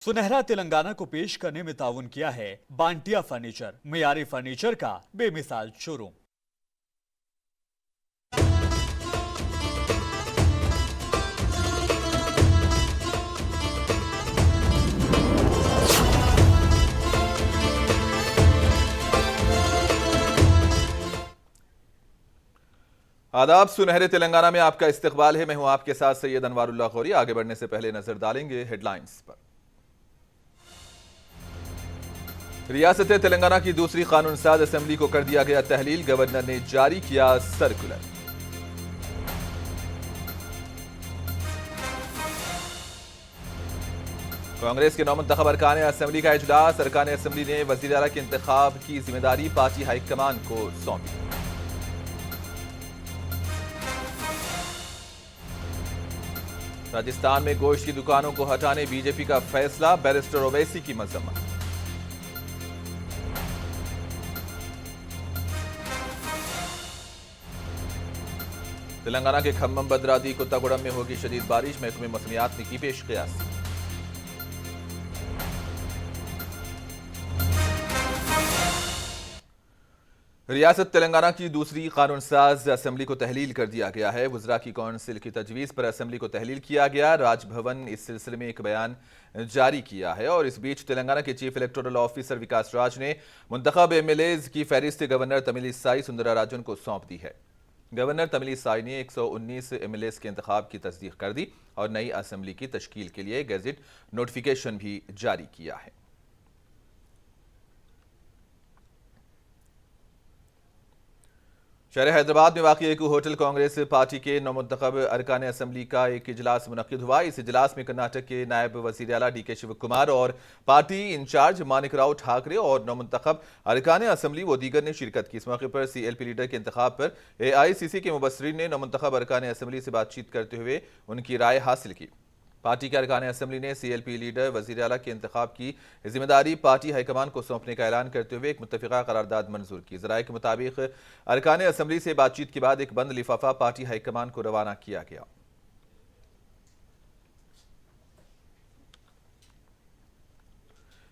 सुनहरा तेलंगाना को पेश करने में ताउन किया है बांटिया फर्नीचर, मियारी फर्नीचर का बेमिसाल शोरूम। आदाब, सुनहरे तेलंगाना में आपका इस्तकबाल है। मैं हूं आपके साथ सैयद अनवारुल्लाह गौरी। आगे बढ़ने से पहले नजर डालेंगे हेडलाइंस पर। रियासत तेलंगाना की दूसरी कानून साज असेंबली को कर दिया गया तहलील, गवर्नर ने जारी किया सर्कुलर। कांग्रेस के नौमुंतखब अरकान असेंबली का इजलास, अरकान असेंबली ने वजीर आला के इंतखाब की जिम्मेदारी पार्टी हाईकमान को सौंपी। राजस्थान में गोश्त की दुकानों को हटाने बीजेपी का फैसला, बैरिस्टर ओवैसी की मजम्मत। तेलंगाना के खम्मम, भद्राद्री, कोत्तागुड़म में होगी शदीद बारिश, महकमे मौसमियात ने की पेश क़ियास। रियासत तेलंगाना की दूसरी कानून साज असेंबली को तहलील कर दिया गया है। वज़रा की कौंसिल की तजवीज़ पर असेंबली को तहलील किया गया। राजभवन इस सिलसिले में एक बयान जारी किया है। और इस बीच तेलंगाना के चीफ इलेक्टोरल ऑफिसर विकास राज ने मुंतखब एमएलएज की फहरिस्त गवर्नर तमिलिसाई सुंदराराजन को सौंप दी है। गवर्नर तमिलिसाई ने 119 एमएलएज के इंतखाब की तस्दीक कर दी और नई असेंबली की तश्कील के लिए गैजेट नोटिफिकेशन भी जारी किया है। शहर हैदराबाद में वाक़ एक होटल कांग्रेस पार्टी के नौमुंतखब अरकान असेंबली का एक इजलास मुनक्किद हुआ। इस इजलास में कर्नाटक के नायब वज़ीर आला डीके शिव कुमार और पार्टी इंचार्ज मानिकराव ठाकरे और नौमुंतखब अरकान असेंबली व दीगर ने शिरकत की। इस मौके पर सीएलपी लीडर के इंतखाब पर एआईसीसी के मुबस्सरीन ने नौमुंतखब अरकान असेंबली से बातचीत करते हुए उनकी राय हासिल की। पार्टी के अरकान असेंबली ने सीएलपी लीडर वज़ीर आला के इंतखाब की जिम्मेदारी पार्टी हाईकमान को सौंपने का ऐलान करते हुए एक मुत्तफ़िक़ा करारदाद मंजूर की। ज़राए के मुताबिक अरकान असेंबली से बातचीत के बाद एक बंद लिफाफा पार्टी हाईकमान को रवाना किया गया।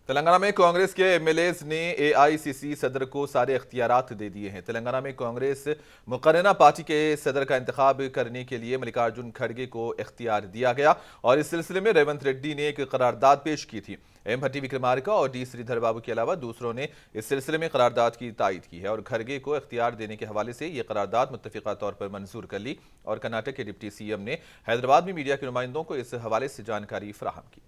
तेलंगाना में कांग्रेस के एमएलएज ने एआईसीसी सदर को सारे इख्तियारात दे दिए हैं। तेलंगाना में कांग्रेस मुकर्रना पार्टी के सदर का इंतखाब करने के लिए मल्लिकार्जुन खड़गे को इख्तियार दिया गया और इस सिलसिले में रेवंत रेड्डी ने एक करारदाद पेश की थी। एम भट्टी विक्रमार्का और डी श्रीधर बाबू के अलावा दूसरों ने इस सिलसिले में करारदाद की तायद की है और खड़गे को इख्तियार देने के हवाले से यह करारदाद मुत्तफ़िक़ा तौर पर मंजूर कर ली। और कर्नाटक के डिप्टी सीएम ने हैदराबाद में मीडिया के नुमाइंदों को इस हवाले से जानकारी फराहम की।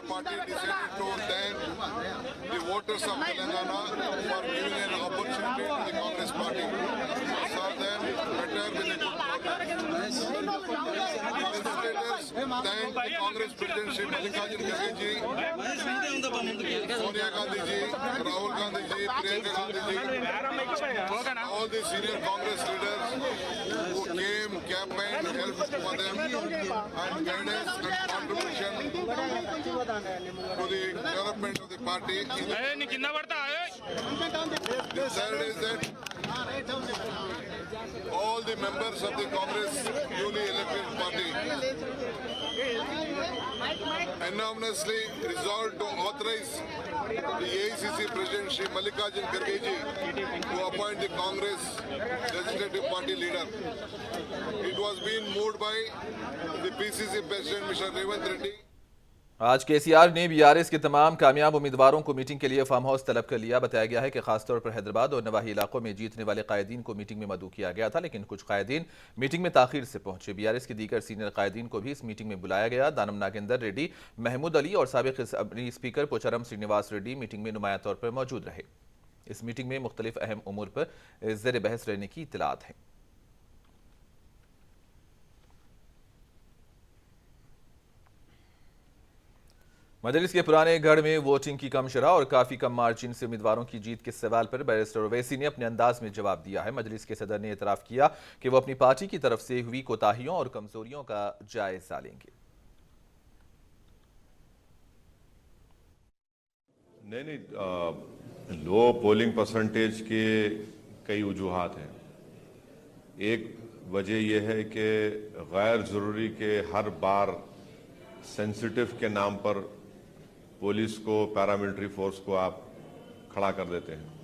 Party decided to thank the voters of Telangana for giving an opportunity to the Congress Party. So then, better with a good program. Legislators thank the Congress President Shri Mallikarjun Kharge ji, Sonia Gandhi ji, Rahul Gandhi ji, Priyanka Gandhi ji, all the senior Congress leaders who came, campaigned, helped for them, and guidance and contribution to the development of the party. The third is that all the members of the Congress newly elected party unanimously resolved to authorize the AICC President Shri Mallikarjun Kharge ji to appoint the Congress Legislative Party leader. It was being moved by the PCC President Mr. Revanth Reddy. आज केसीआर ने BRS के तमाम कामयाब उम्मीदवारों को meeting के लिए farm house तलब कर लिया। बताया गया है कि खासतौर पर हैदराबाद और नवाही इलाकों में जीतने वाले कायदीन को मीटिंग में मदऊ किया गया था, लेकिन कुछ कायदीन मीटिंग में ताखीर से पहुंचे। बीआरएस के दीगर सीनियर कायदीन को भी इस मीटिंग में बुलाया गया। दानम नागेंदर रेड्डी, महमूद अली और साबिक assembly speaker Pocharam Srinivas Reddy meeting में नुमाया तौर पर मौजूद रहे। इस मीटिंग में मुख्तलिफ अहम उमूर पर ज़ेर बहस रहने की इत्तलात है। मजलिस के पुराने गढ़ में वोटिंग की कम शरह और काफी कम मार्जिन से उम्मीदवारों की जीत के सवाल पर बैरिस्टर ओवैसी ने अपने अंदाज में जवाब दिया है। मजलिस के सदर ने एतराफ किया कि वो अपनी पार्टी की तरफ से हुई कोताहियों और कमजोरियों का जायजा लेंगे। नहीं, लो पोलिंग परसेंटेज के कई वजूहात हैं। एक वजह यह है कि गैर ज़रूरी के हर बार सेंसिटिव के नाम पर पुलिस को, पैरामिलिट्री फोर्स को आप खड़ा कर देते हैं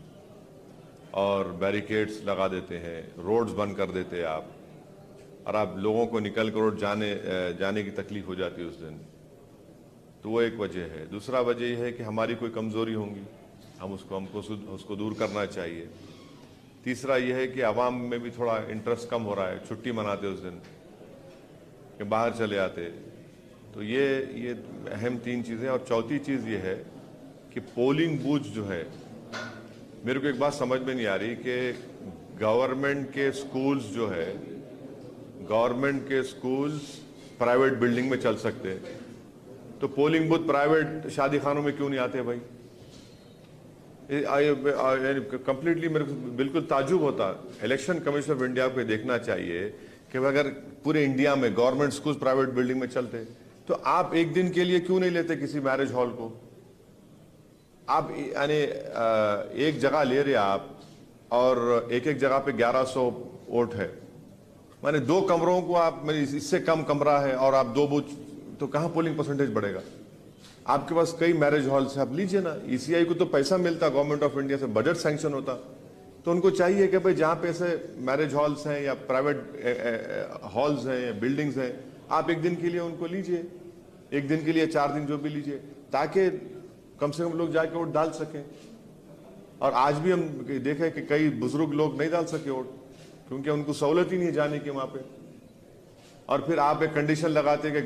और बैरिकेड्स लगा देते हैं, रोड्स बंद कर देते हैं आप, और आप लोगों को निकल कर रोड जाने की तकलीफ हो जाती है उस दिन। तो वो एक वजह है। दूसरा वजह यह है कि हमारी कोई कमज़ोरी होंगी, हमको उसको दूर करना चाहिए। तीसरा यह है कि आवाम में भी थोड़ा इंटरेस्ट कम हो रहा है, छुट्टी मनाते उस दिन कि बाहर चले आते। तो ये अहम तीन चीज़ें। और चौथी चीज़ ये है कि पोलिंग बूथ जो है, मेरे को एक बात समझ में नहीं आ रही कि गवर्नमेंट के स्कूल्स जो है, गवर्नमेंट के स्कूल्स प्राइवेट बिल्डिंग में चल सकते हैं, तो पोलिंग बूथ प्राइवेट शादी खानों में क्यों नहीं आते भाई? कंप्लीटली मेरे को बिल्कुल ताजुब होता। इलेक्शन कमीशन ऑफ इंडिया को देखना चाहिए कि अगर पूरे इंडिया में गवर्नमेंट स्कूल प्राइवेट बिल्डिंग में चलते तो आप एक दिन के लिए क्यों नहीं लेते किसी मैरिज हॉल को? आप यानी एक जगह ले रहे आप और एक जगह पे 1100 वोट है, माने 2 कमरों को आप, इससे कम कमरा है और आप 2 बूथ, तो कहां पोलिंग परसेंटेज बढ़ेगा? आपके पास कई मैरिज हॉल से आप लीजिए ना। ईसीआई को तो पैसा मिलता गवर्नमेंट ऑफ इंडिया से, बजट सैंक्शन होता, तो उनको चाहिए कि भाई जहां पे ऐसे मैरिज हॉल्स हैं या प्राइवेट हॉल्स हैं या बिल्डिंग्स हैं, आप एक दिन के लिए उनको लीजिए, एक दिन के लिए 4 दिन जो भी लीजिए, ताकि कम से कम लोग जाके वोट डाल सकें। और आज भी हम देखें कि कई बुजुर्ग लोग नहीं डाल सके वोट क्योंकि उनको सहूलत ही नहीं जाने की वहां पे। और फिर आप एक कंडीशन लगाते कि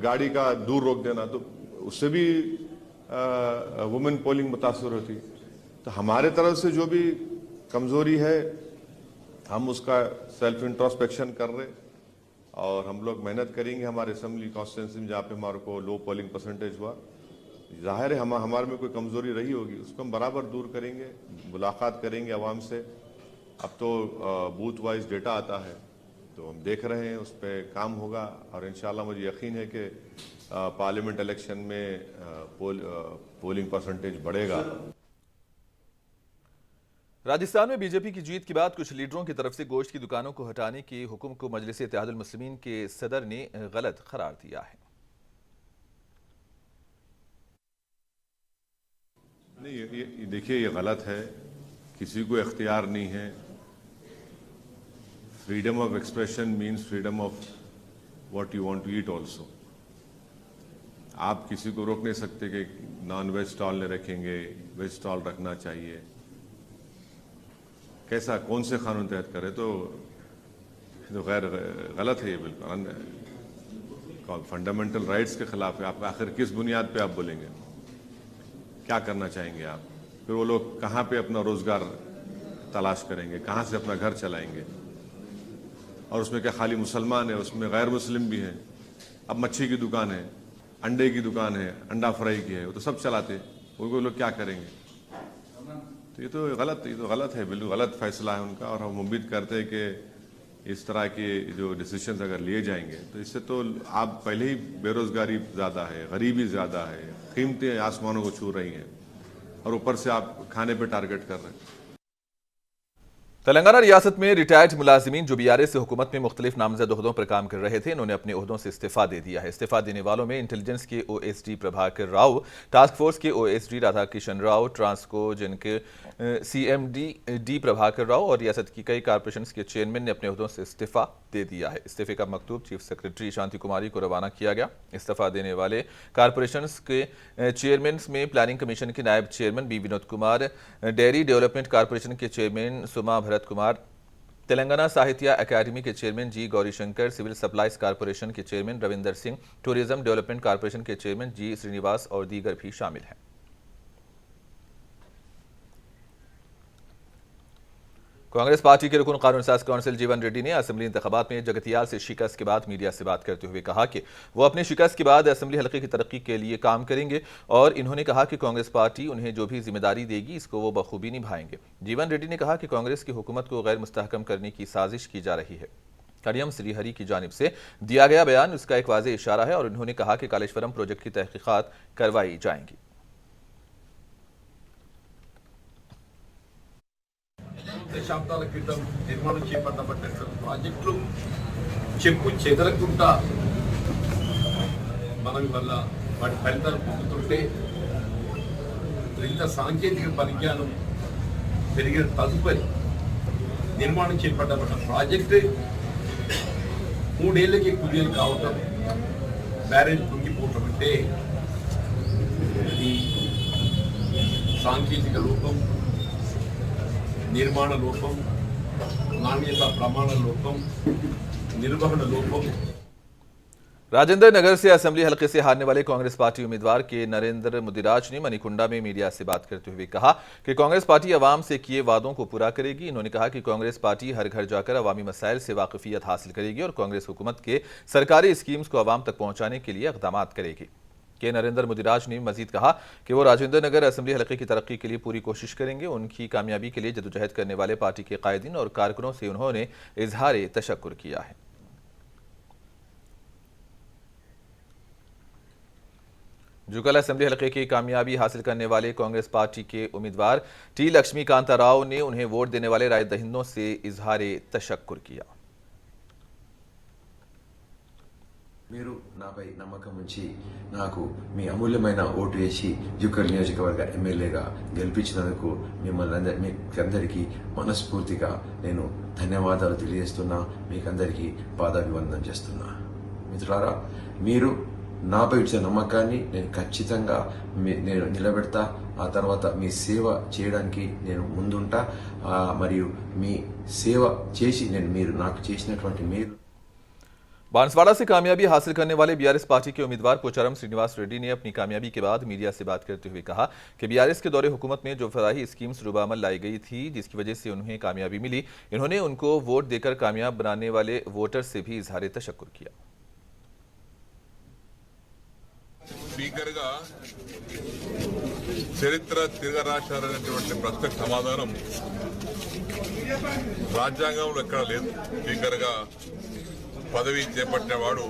गाड़ी का दूर रोक देना, तो उससे भी वुमेन पोलिंग मुतासर होती। तो हमारे तरफ से जो भी कमजोरी है हम उसका सेल्फ इंट्रोस्पेक्शन कर रहे और हम लोग मेहनत करेंगे। हमारे असेंबली कॉन्स्टिट्यूंसी में जहाँ पे हमारे को लो पोलिंग परसेंटेज हुआ, जाहिर है हमारे में कोई कमजोरी रही होगी, उसको हम बराबर दूर करेंगे, मुलाकात करेंगे आवाम से। अब तो बूथ वाइज डेटा आता है तो हम देख रहे हैं, उस पर काम होगा और इंशाल्लाह मुझे यकीन है कि पार्लियामेंट इलेक्शन में पोलिंग परसेंटेज बढ़ेगा। राजस्थान में बीजेपी की जीत के बाद कुछ लीडरों की तरफ से गोश्त की दुकानों को हटाने के हुक्म को मजलिस इत्तेहादुल मुस्लिमीन के सदर ने गलत करार दिया है। नहीं, ये देखिए, ये गलत है, किसी को इख्तियार नहीं है। Freedom of expression means freedom of what you want to eat also. आप किसी को रोक नहीं सकते कि नॉन वेज स्टॉल नहीं रखेंगे, वेज स्टॉल रखना चाहिए। कैसा, कौन से कानून तहत करे? तो गैर गलत है ये, बिल्कुल फंडामेंटल राइट्स के खिलाफ है। आप आखिर किस बुनियाद पे आप बोलेंगे? क्या करना चाहेंगे आप? फिर वो लोग कहाँ पे अपना रोजगार तलाश करेंगे, कहाँ से अपना घर चलाएंगे? और उसमें क्या खाली मुसलमान है, उसमें गैर मुस्लिम भी हैं। अब मच्छी की दुकान है, अंडे की दुकान है, अंडा फ्राई की है, वो तो सब चलाते, उनको लोग क्या करेंगे? तो ये तो गलत है, बिल्कुल गलत फैसला है उनका। और हम उम्मीद करते हैं कि इस तरह के जो डिसीजंस अगर लिए जाएंगे तो इससे तो आप पहले ही बेरोजगारी ज़्यादा है, गरीबी ज़्यादा है, कीमतें आसमानों को छू रही हैं और ऊपर से आप खाने पे टारगेट कर रहे हैं। तेलंगाना रियासत में रिटायर्ड मुलाजिमीन जो बीआरएस से हुकूमत में मुख्तलिफ नामजद ओहदों पर काम कर रहे थे, इन्होंने अपने ओहदों से इस्तीफा दे दिया है। इस्तीफा देने वालों में इंटेलिजेंस के OSD Prabhakar Rao, task force के ओएसडी राधा किशन राव, ट्रांसको जिनके सीएमडी प्रभाकर राव और रियासत की कई कॉरपोरेशन के चेयरमैन ने अपने ओहदों से इस्तीफा दे दिया है। इस्तीफे का मकतूब चीफ सेक्रेटरी शांति कुमारी को रवाना किया गया। इस्तीफा देने वाले कॉरपोरेशन के चेयरमैन में प्लानिंग कमीशन के नायब chairman B Vinod Kumar, dairy development corporation के चेयरमैन सुमा भरत कुमार, तेलंगाना साहित्य अकादमी के chairman G Gaurishankar, civil supplies corporation के chairman Ravinder Singh, tourism development corporation के चेयरमैन जी श्रीनिवास और दीगर भी शामिल हैं। कांग्रेस पार्टी के रुकन कानून साज काउंसिल जीवन रेड्डी ने असेंबली इंतखाबात में जगतियाल से शिकस्त के बाद मीडिया से बात करते हुए कहा कि वो अपने शिकस्त के बाद असेंबली हल्के की तरक्की के लिए काम करेंगे और इन्होंने कहा कि कांग्रेस पार्टी उन्हें जो भी जिम्मेदारी देगी इसको वो बखूबी निभाएंगे। जीवन रेड्डी ने कहा कि कांग्रेस की हुकूमत को गैर मुस्तहकम करने की साजिश की जा रही है। कड़ियम श्रीहरी की जानिब से दिया गया बयान उसका एक वाज़ेह इशारा है और उन्होंने कहा कि कालेश्वरम प्रोजेक्ट की तहकीकात करवाई जाएंगी। దశాబ్దాల క్రితం నిర్మాణం చేపట్టబడినటువంటి ప్రాజెక్టులు చెప్పు చెదరకుండా మనం వల్ల వాటి ఫలితాలు పొందుతుంటే ఇంత సాంకేతిక పరిజ్ఞానం పెరిగిన తదుపరి నిర్మాణం చేపట్టబడిన ప్రాజెక్టు 3 ఏళ్ళకి కుదేలు కావటం, బ్యారేజ్ కుంగిపోవటం అంటే ఇది సాంకేతిక లోపం, निर्माण लोपम, नाण्यता प्रमाण लोपम, निर्वहन लोपम। राजेंद्र नगर से असेंबली हलके से हारने वाले कांग्रेस पार्टी उम्मीदवार के नरेंद्र मुदिराज ने मणिकुंडा में मीडिया से बात करते हुए कहा कि कांग्रेस पार्टी अवाम से किए वादों को पूरा करेगी। इन्होंने कहा कि कांग्रेस पार्टी हर घर जाकर अवामी मसाइल से वाकफियत हासिल करेगी और कांग्रेस हुकूमत के सरकारी स्कीम्स को अवाम तक पहुंचाने के लिए इक़दाम करेगी। के नरेंद्र मुदिराज ने मजीद कहा कि वो राजेंद्र नगर असेंबली हलके की तरक्की के लिए पूरी कोशिश करेंगे। उनकी कामयाबी के लिए जदोजहद करने वाले पार्टी के कायदीन और कारकुनों से उन्होंने इजहार तशक्कुर किया है। जुगल असेंबली हलके की कामयाबी हासिल करने वाले कांग्रेस पार्टी के उम्मीदवार टी लक्ष्मीकांता राव ने उन्हें वोट देने वाले राय दहिंदों से इजहार तशक्कुर किया। మీరు నాపై నమ్మకం ఉంచి నాకు మీ అమూల్యమైన ఓటు వేసి జుక్కల్ నియోజకవర్గ ఎమ్మెల్యేగా గెలిపించినందుకు మిమ్మల్ని మీకందరికీ మనస్ఫూర్తిగా నేను ధన్యవాదాలు తెలియజేస్తున్నా। మీకందరికీ పాదాభివందనం చేస్తున్నా। మిత్రులారా, మీరు నాపై ఇచ్చిన నమ్మకాన్ని నేను ఖచ్చితంగా నేను నిలబెడతా। ఆ తర్వాత మీ సేవ చేయడానికి నేను ముందుంటా। మరియు మీ సేవ చేసి మీరు నాకు చేసినటువంటి మేలు। बांसवाड़ा से कामयाबी हासिल करने वाले बीआरएस पार्टी के उम्मीदवार पोचारम श्रीनिवास रेड्डी ने अपनी कामयाबी के बाद मीडिया से बात करते हुए कहा कि बीआरएस के दौरे हुकूमत में जो फराही स्कीम्स रुबामल लाई गई थी, जिसकी वजह से उन्हें कामयाबी मिली, इन्होंने उनको वोट देकर कामयाब बनाने वाले वोटर से भी इजहार तशक्कुर किया। స్పీకర్గా చరిత్ర తిరగరాశారనేటువంటి ప్రశ్నకు సమాధానం రాజ్యాంగంలో ఎక్కడ లేదు। స్పీకర్గా పదవి చేపట్టినవాడు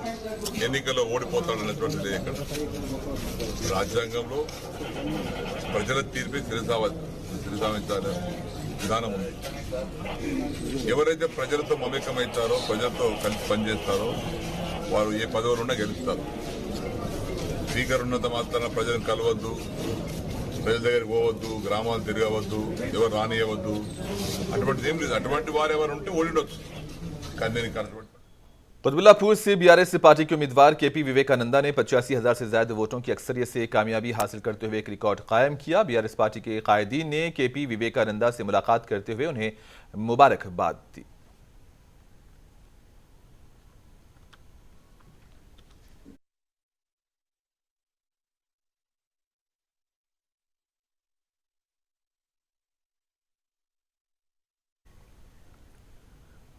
ఎన్నికల్లో ఓడిపోతాడనేటువంటిది ఇక్కడ రాజ్యాంగంలో ప్రజల తీర్పే శిరసావించాలి విధానం ఉంది। ఎవరైతే ప్రజలతో మమేకమవుతారో, ప్రజలతో కలిసి పనిచేస్తారో వారు ఏ పదవులున్నా గెలుస్తారు। స్పీకర్ ఉన్నంత మాత్రాన ప్రజలను కలవద్దు, ప్రజల దగ్గరికి పోవద్దు, గ్రామాలు తిరగవద్దు, ఎవరు రానియవద్దు, అటువంటిది ఏం లేదు। అటువంటి వారు ఎవరు ఉంటే ఓడిండొచ్చు, కానీ నేను అటువంటి बदबुल्लापुर से बीआरएस पार्टी के उम्मीदवार केपी विवेकानंदा ने 85,000 से ज्यादा वोटों की अक्सरियत से कामयाबी हासिल करते हुए एक रिकॉर्ड कायम किया। बीआरएस पार्टी के कायदीन ने केपी विवेकानंदा से मुलाकात करते हुए उन्हें मुबारकबाद दी।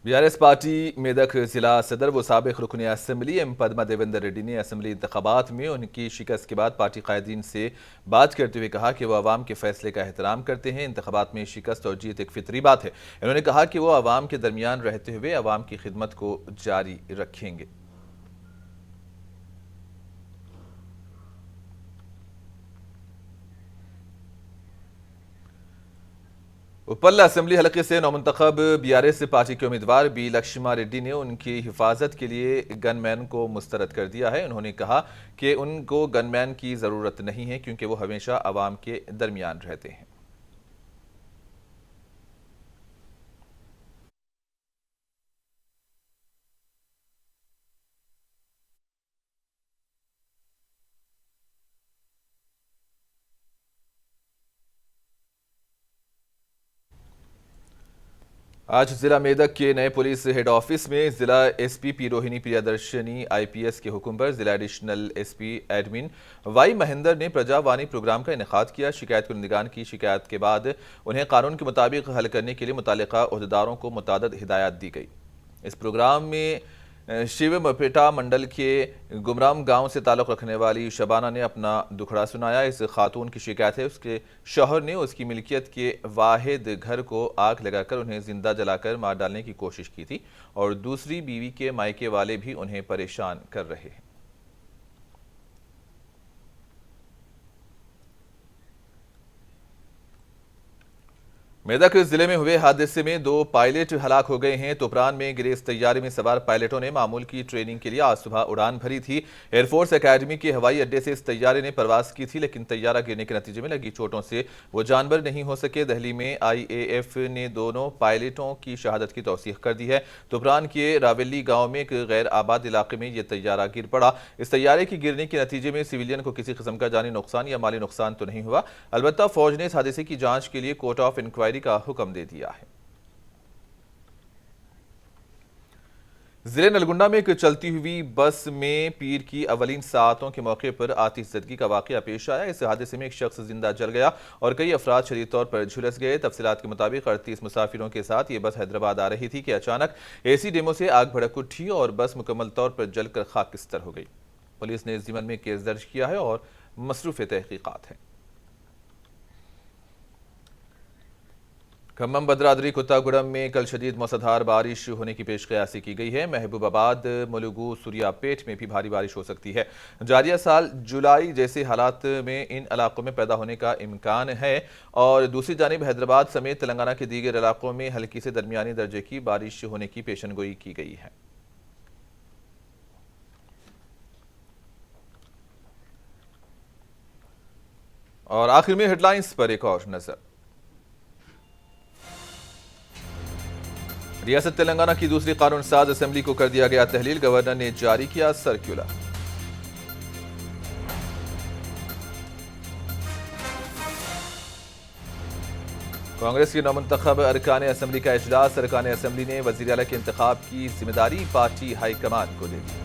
बीआरएस पार्टी मेदक जिला सदर व साबिक रुकन असेंबली एम पद्मा देवेंद्र रेड्डी ने असेंबली इंतखाबात में उनकी शिकस्त के बाद पार्टी कायदीन से बात करते हुए कहा कि वो अवाम के फैसले का एहतराम करते हैं। इंतखाबात में शिकस्त और जीत एक फितरी बात है। इन्होंने कहा कि वो अवाम के दरमियान रहते हुए अवाम की खिदमत को जारी रखेंगे। उपल्ला असेंबली हलके से नौमुंतखब बीआरएस पार्टी के उम्मीदवार बी लक्ष्मा रेड्डी ने उनकी हिफाजत के लिए गनमैन को मुस्तरद कर दिया है। उन्होंने कहा कि उनको गनमैन की ज़रूरत नहीं है क्योंकि वो हमेशा अवाम के दरमियान रहते हैं। आज जिला मेदक के नए पुलिस हेड ऑफिस में जिला SP P Rohini Priyadarshini IPS के हुक्म पर जिला additional SP admin Y Mahendra ने प्रजावाणी प्रोग्राम का इनेकाद किया। शिकायत कुंदगान की शिकायत के बाद उन्हें कानून के मुताबिक हल करने के लिए मुतालिका ओहदेदारों को मुतादद हिदायत दी गई। इस प्रोग्राम में शिवमपेटा मंडल के गुमराम गांव से ताल्लुक़ रखने वाली शबाना ने अपना दुखड़ा सुनाया। इस खातून की शिकायत है उसके शौहर ने उसकी मिल्कियत के वाहिद घर को आग लगाकर उन्हें जिंदा जलाकर मार डालने की कोशिश की थी और दूसरी बीवी के मायके वाले भी उन्हें परेशान कर रहे हैं। मेदक जिले में हुए हादसे में 2 पायलट हलाक हो गए हैं। तुपरान में गिरे इस तैयारे में सवार पायलटों ने मामूल की ट्रेनिंग के लिए आज सुबह उड़ान भरी थी। एयरफोर्स एकेडमी के हवाई अड्डे से इस तैयारे ने परवाज की थी, लेकिन तैयारा गिरने के नतीजे में लगी चोटों से वो जानवर नहीं हो सके। दहली में IAF ने दोनों पायलटों की शहादत की तौसीक कर दी है। तुपरान के रावेली गांव में एक गैर आबाद इलाके में यह तैयारा गिर पड़ा। इस तैयारे की गिरने के नतीजे में सिविलियन को किसी किस्म का जानी नुकसान या माली नुकसान तो नहीं हुआ। अलबत्ता फौज ने इस हादसे की जांच के लिए कोर्ट ऑफ इंक्वायरी का हुक्म दे दिया है। जिले नलगुंडा में एक चलती हुई बस में पीर की अवलीन सातों के मौके पर आतिशज़दगी का वाकया पेश आया। इस हादसे में एक शख्स जिंदा जल गया और कई अफराद शदीद तौर पर झुलस गए। तफसीलात के मुताबिक 38 मुसाफिरों के साथ ये बस हैदराबाद आ रही थी कि अचानक AC डेमो से आग भड़क उठी और बस मुकम्मल तौर पर जलकर खाकिस्तर हो गई। पुलिस ने इस ज़िम्मन में केस दर्ज किया है और मसरूफ़ तहकीकात है। खम्मम बदरादरी कुत्तागुड़म में कल शदीद मूसलाधार बारिश होने की पेशकयासी की गई है। महबूबाबाद, मुलुगू, सूर्यापेट में भी भारी बारिश हो सकती है। जारिया साल जुलाई जैसे हालात में इन इलाकों में पैदा होने का इम्कान है और दूसरी जानिब हैदराबाद समेत तेलंगाना के दीगर इलाकों में हल्की से दरमियानी दर्जे की बारिश होने की पेशनगोई की गई है। और आखिर में हेडलाइंस पर एक और नजर। रियासत तेलंगाना की दूसरी कानून साज असेंबली को कर दिया गया तहलील। गवर्नर ने जारी किया सर्कुलर। कांग्रेस की नौमुंतखब अरकान असेंबली का इजलास। अरकान असेंबली ने वजीर आला के इंतखाब की जिम्मेदारी पार्टी हाईकमान को दे दी।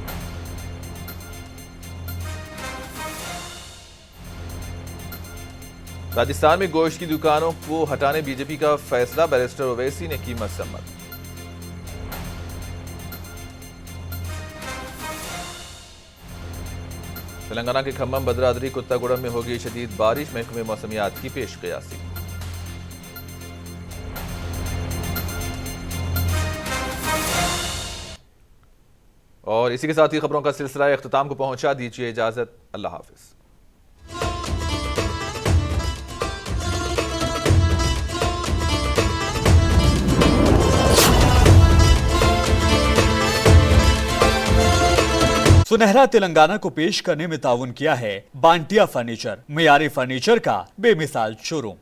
राजस्थान में गोश्त की दुकानों को हटाने बीजेपी का फैसला। बैरिस्टर ओवैसी ने की मसम्मत। तेलंगाना के खम्मम, बदरादरी, कुत्तागुड़म में होगी शदीद बारिश। महकमे मौसमियात की पेशकयासी। और इसी के साथ ही खबरों का सिलसिला इख्तिताम को पहुंचा। दीजिए इजाजत। अल्लाह हाफिज। सुनहरा तेलंगाना को पेश करने में ताउन किया है बांटिया फर्नीचर, मियारी फर्नीचर का बेमिसाल शोरूम।